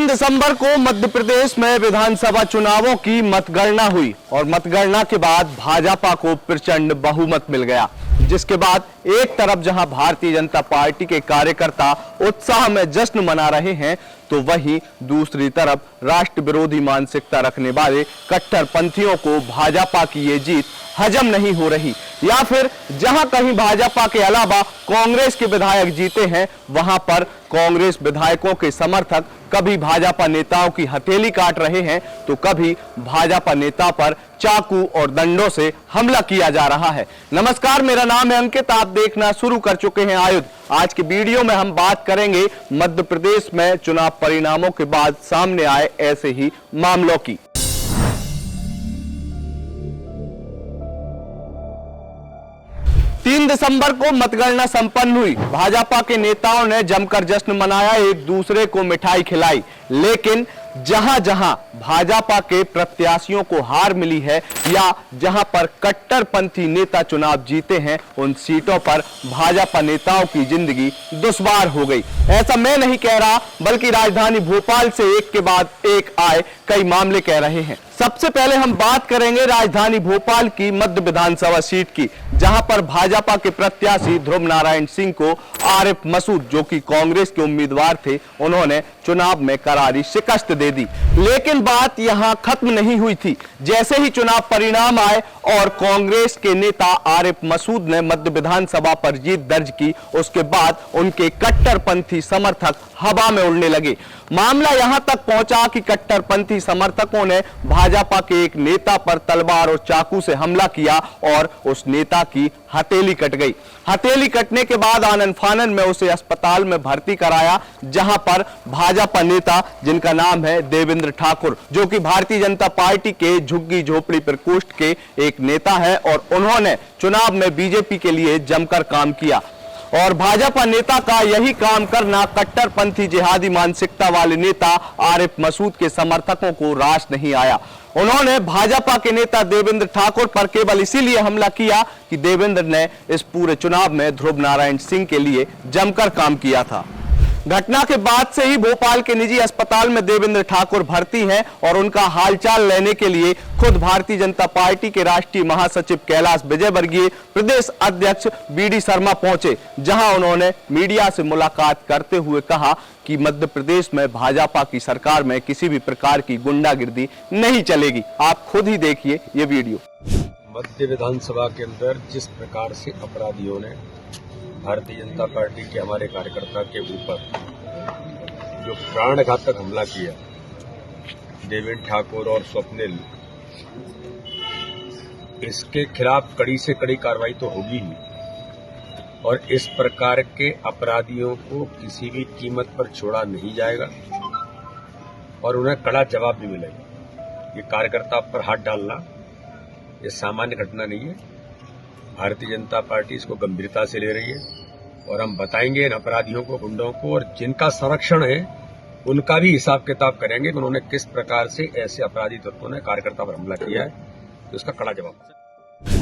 दिसंबर को मध्य प्रदेश में विधानसभा चुनावों की मतगणना हुई और मतगणना के बाद भाजपा को प्रचंड बहुमत मिल गया, जिसके बाद एक तरफ जहां भारतीय जनता पार्टी के कार्यकर्ता उत्साह में जश्न मना रहे हैं, तो वहीं दूसरी तरफ राष्ट्र विरोधी मानसिकता रखने वाले कट्टरपंथियों को भाजपा की ये जीत हजम नहीं हो रही, या फिर जहां कहीं भाजपा के अलावा कांग्रेस के विधायक जीते हैं, वहां पर कांग्रेस विधायकों के समर्थक कभी भाजपा नेताओं की हथेली काट रहे हैं, तो कभी भाजपा नेता पर चाकू और दंडों से हमला किया जा रहा है। नमस्कार, मेरा नाम है अंकित, आप देखना शुरू कर चुके हैं आयुध। आज के वीडियो में हम बात करेंगे मध्य प्रदेश में चुनाव परिणामों के बाद सामने आए ऐसे ही मामलों की। 3 दिसंबर को मतगणना संपन्न हुई। भाजपा के नेताओं ने जमकर जश्न मनाया, एक दूसरे को मिठाई खिलाई, लेकिन जहां जहां भाजपा के प्रत्याशियों को हार मिली है या जहां पर कट्टरपंथी नेता चुनाव जीते हैं, उन सीटों पर भाजपा नेताओं की जिंदगी दुश्वार हो गई। ऐसा मैं नहीं कह रहा, बल्कि राजधानी भोपाल से एक के बाद एक आए कई मामले कह रहे हैं। सबसे पहले हम बात करेंगे राजधानी भोपाल की मध्य विधानसभा सीट की, जहां पर भाजपा के प्रत्याशी ध्रुव नारायण सिंह को आरिफ मसूद, जो कि कांग्रेस के उम्मीदवार थे, उन्होंने चुनाव में करारी शिकस्त दे दी। लेकिन बात यहां खत्म नहीं हुई थी। जैसे ही चुनाव परिणाम आए और कांग्रेस के नेता आरिफ मसूद ने मध्य विधानसभा पर जीत दर्ज की, उसके बाद उनके कट्टरपंथी समर्थक हवा में उड़ने लगे। मामला यहां तक पहुंचा कि कट्टरपंथी समर्थकों ने भाजपा के एक नेता पर तलवार और चाकू से हमला किया और उस नेता की हथेली कट गई। हथेली कटने के बाद आनन फानन में उसे अस्पताल में भर्ती कराया, जहां पर भाजपा नेता, जिनका नाम है देवेंद्र ठाकुर, जो कि भारतीय जनता पार्टी के झुग्गी झोपड़ी प्रकोष्ठ के एक नेता है, और उन्होंने चुनाव में बीजेपी के लिए जमकर काम किया। और भाजपा नेता का यही काम करना कट्टरपंथी जिहादी मानसिकता वाले नेता आरिफ मसूद के समर्थकों को रास नहीं आया। उन्होंने भाजपा के नेता देवेंद्र ठाकुर पर केवल इसीलिए हमला किया कि देवेंद्र ने इस पूरे चुनाव में ध्रुव नारायण सिंह के लिए जमकर काम किया था। घटना के बाद से ही भोपाल के निजी अस्पताल में देवेंद्र ठाकुर भर्ती हैं और उनका हालचाल लेने के लिए खुद भारतीय जनता पार्टी के राष्ट्रीय महासचिव कैलाश विजयवर्गीय, प्रदेश अध्यक्ष बीडी शर्मा पहुंचे, जहां उन्होंने मीडिया से मुलाकात करते हुए कहा कि मध्य प्रदेश में भाजपा की सरकार में किसी भी प्रकार की गुंडागिर्दी नहीं चलेगी। आप खुद ही देखिए ये वीडियो। मध्य विधानसभा के अंदर जिस प्रकार से अपराधियों ने भारतीय जनता पार्टी के हमारे कार्यकर्ता के ऊपर जो प्राणघातक हमला किया, देवेंद्र ठाकुर और स्वप्निल, इसके खिलाफ कड़ी से कड़ी कार्रवाई तो होगी ही, और इस प्रकार के अपराधियों को किसी भी कीमत पर छोड़ा नहीं जाएगा और उन्हें कड़ा जवाब भी मिलेगा। ये कार्यकर्ता पर हाथ डालना ये सामान्य घटना नहीं है। भारतीय जनता पार्टी इसको गंभीरता से ले रही है और हम बताएंगे इन अपराधियों को, गुंडों को, और जिनका संरक्षण है उनका भी हिसाब किताब करेंगे कि उन्होंने किस प्रकार से ऐसे अपराधी तत्वों ने कार्यकर्ता पर हमला किया है, तो इसका कड़ा जवाब।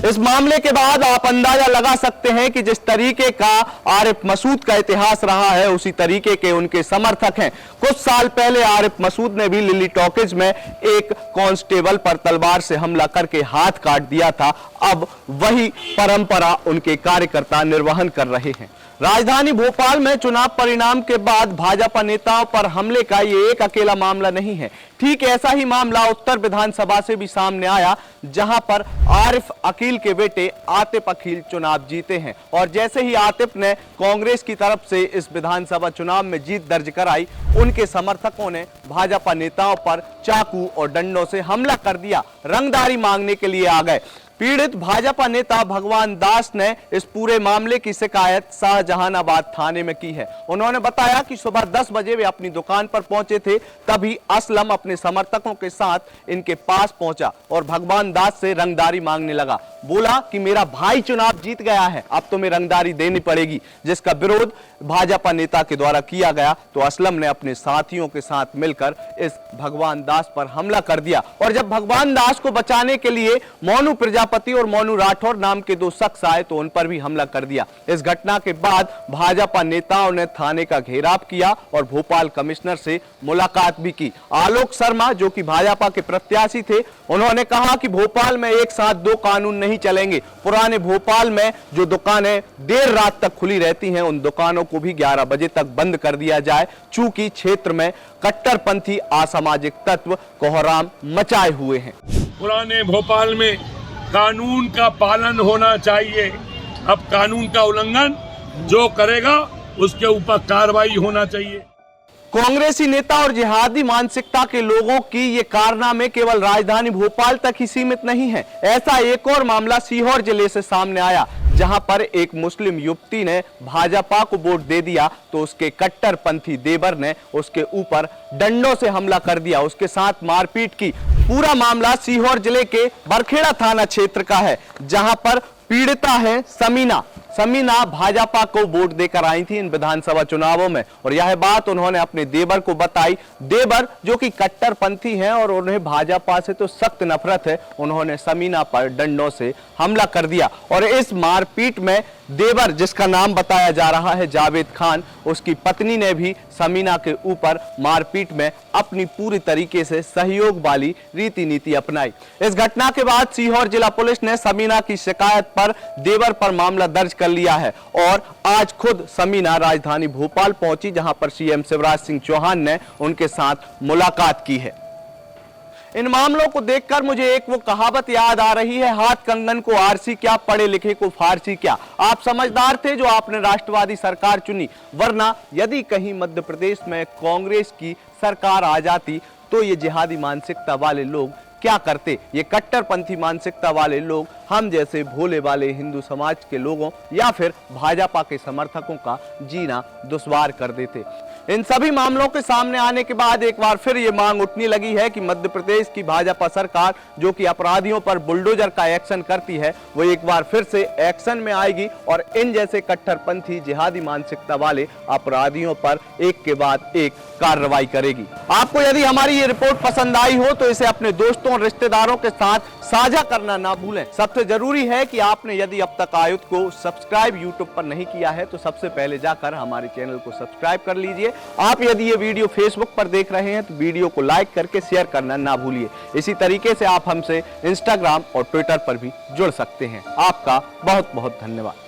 इस मामले के बाद आप अंदाजा लगा सकते हैं कि जिस तरीके का आरिफ मसूद का इतिहास रहा है, उसी तरीके के उनके समर्थक हैं। कुछ साल पहले आरिफ मसूद ने भी लिली टॉकीज में एक कांस्टेबल पर तलवार से हमला करके हाथ काट दिया था। अब वही परंपरा उनके कार्यकर्ता निर्वहन कर रहे हैं। राजधानी भोपाल में चुनाव परिणाम के बाद भाजपा नेताओं पर हमले का ये एक अकेला मामला नहीं है। ठीक ऐसा ही मामला उत्तर विधानसभा से भी सामने आया, जहां पर आरिफ अकील के बेटे आतिफ अकील चुनाव जीते हैं, और जैसे ही आतिफ ने कांग्रेस की तरफ से इस विधानसभा चुनाव में जीत दर्ज कराई, उनके समर्थकों ने भाजपा नेताओं पर चाकू और डंडों से हमला कर दिया, रंगदारी मांगने के लिए आ गए। पीड़ित भाजपा नेता भगवान दास ने इस पूरे मामले की शिकायत शाहजहानाबाद थाने में की है। उन्होंने बताया कि सुबह 10 बजे वे अपनी दुकान पर पहुंचे थे, तभी असलम अपने समर्थकों के साथ इनके पास पहुंचा और भगवान दास से रंगदारी मांगने लगा। बोला कि मेरा भाई चुनाव जीत गया है, अब तुम्हें रंगदारी देनी पड़ेगी, जिसका विरोध भाजपा नेता के द्वारा किया गया। तो असलम ने अपने साथियों के साथ मिलकर इस भगवान दास पर हमला कर दिया, और जब भगवान दास को बचाने के लिए मोनू प्रजापति प्रजापति और मोनू राठौर नाम के दो शख्स आए तो उन पर भी हमला कर दिया। इस घटना के बाद भाजपा नेताओं ने थाने का घेराव किया और भोपाल कमिश्नर से मुलाकात भी की। आलोक शर्मा जो कि भाजपा के प्रत्याशी थे, उन्होंने कहा कि भोपाल में एक साथ दो कानून नहीं चलेंगे। पुराने भोपाल में जो दुकानें देर रात तक खुली रहती हैं, उन दुकानों को भी 11 बजे तक बंद कर दिया जाए, चूंकि क्षेत्र में कट्टरपंथी असामाजिक तत्व कोहराम मचाए हुए हैं। पुराने भोपाल में कानून का पालन होना चाहिए। अब कानून का उल्लंघन जो करेगा उसके ऊपर कार्रवाई होना चाहिए। कांग्रेसी नेता और जिहादी मानसिकता के लोगों की ये कारनामे केवल राजधानी भोपाल तक ही सीमित नहीं है। ऐसा एक और मामला सीहोर जिले से सामने आया, जहां पर एक मुस्लिम युवती ने भाजपा को वोट दे दिया तो उसके कट्टरपंथी देवर ने उसके ऊपर डंडों से हमला कर दिया, उसके साथ मारपीट की। पूरा मामला सीहोर जिले के बरखेड़ा थाना क्षेत्र का है, जहां पर पीड़िता है समीना भाजपा को वोट देकर आई थी इन विधानसभा चुनावों में, और यह बात उन्होंने अपने देवर को बताई। देवर जो कि कट्टरपंथी हैं और उन्हें भाजपा से तो सख्त नफरत है, उन्होंने समीना पर डंडों से हमला कर दिया। और इस मारपीट में देवर, जिसका नाम बताया जा रहा है जावेद खान, उसकी पत्नी ने भी समीना के ऊपर मारपीट में अपनी पूरी तरीके से सहयोग वाली रीति नीति अपनाई। इस घटना के बाद सीहोर जिला पुलिस ने समीना की शिकायत पर देवर पर मामला दर्ज कर लिया है और आज खुद समीना राजधानी भोपाल पहुंची, जहां पर सीएम शिवराज सिंह चौहान ने उनके साथ मुलाकात की है। इन मामलों को देखकर मुझे एक वो कहावत याद आ रही है, हाथ कंगन को आरसी क्या, पढ़े लिखे को फारसी क्या। आप समझदार थे जो आपने राष्ट्रवादी सरकार चुनी, वरना यदि कहीं मध्य प्रदेश में कांग्रेस की सरकार आ जाती तो ये जिहादी मानसिकता वाले लोग क्या करते। ये कट्टरपंथी मानसिकता वाले लोग हम जैसे भोले वाले हिंदू समाज के लोगों या फिर भाजपा के समर्थकों का जीना दुश्वार कर देते। इन सभी मामलों के सामने आने के बाद एक बार फिर ये मांग उठने लगी है कि मध्य प्रदेश की भाजपा सरकार जो कि अपराधियों पर बुलडोजर का एक्शन करती है, वो एक बार फिर से एक्शन में आएगी और इन जैसे कट्टरपंथी जिहादी मानसिकता वाले अपराधियों पर एक के बाद एक कार्रवाई करेगी। आपको यदि हमारी ये रिपोर्ट पसंद आई हो तो इसे अपने दोस्तों और रिश्तेदारों के साथ साझा करना ना भूलें। सबसे जरूरी है कि आपने यदि अब तक आयुध को सब्सक्राइब यूट्यूब पर नहीं किया है तो सबसे पहले जाकर हमारे चैनल को सब्सक्राइब कर लीजिए। आप यदि ये वीडियो फेसबुक पर देख रहे हैं तो वीडियो को लाइक करके शेयर करना ना भूलिए। इसी तरीके से आप हमसे इंस्टाग्राम और ट्विटर पर भी जुड़ सकते हैं। आपका बहुत बहुत धन्यवाद।